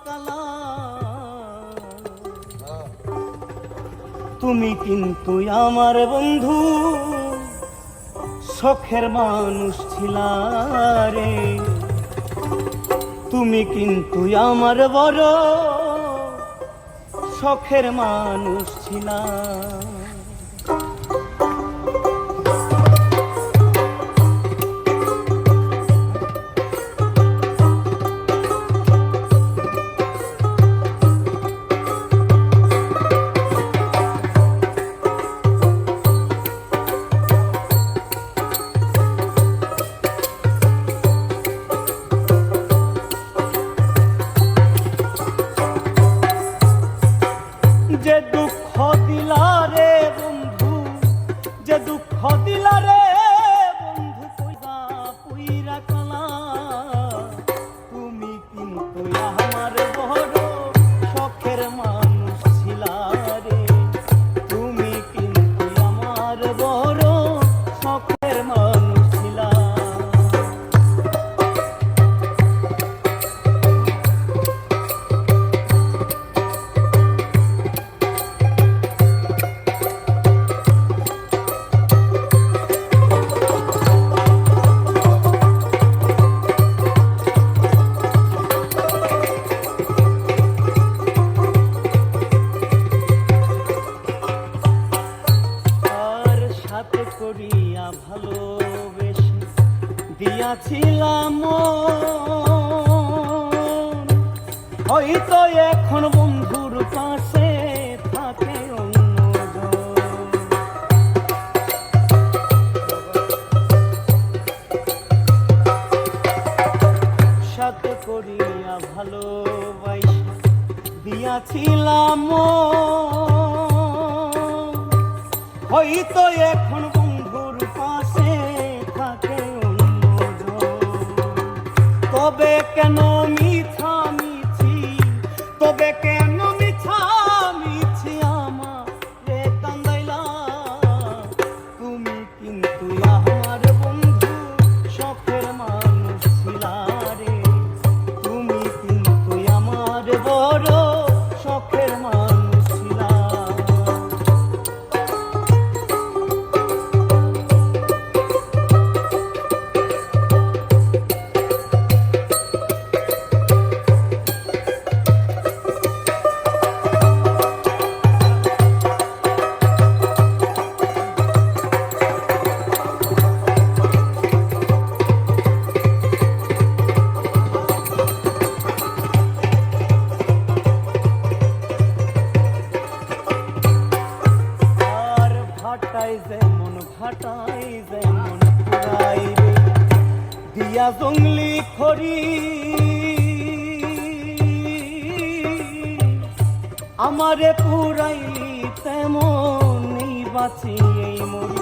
কালা। তুমি কিন্তু আমার বন্ধু, শখের মানুষ ছিলা রে। তুমি কিন্তু আমার বড় শখের মানুষ ছিলা। যে দুঃখ দিলা রে বন্ধু, যে দুঃখ দিলা রে বন্ধু, কইবা পুইরা কালা। তুমি কিন্তু আমার বড় শখের মানুষ ছিলা রে। তুমি কিন্তু আমার বড় শখের মানুষ ছিলা। করিয়া ভালোবেসে দিয়াছিলাম, হয়তো এখন বন্ধুর পাশে থাকে অন্যজন। সাথে করিয়া ভালোবাসে দিয়াছিলাম, হয়তো এখন বন্ধুর পাশে থাকে অন্যজন। তবে কেন মিছামিছি, তবে কেন মিছামিছি আমারে কান্দাইলা। তুমি কিন্তু আমার বন্ধু শখের মানুষ ছিলা রে। তুমি কিন্তু আমার বড় শখের মানুষ ছিলা। যেমন ভাটাই যেমন পুরাই রে দিয়া জঙ্গলি খড়ি, আমারে পুরাইলি তেমনই বাঁচি এই মরি।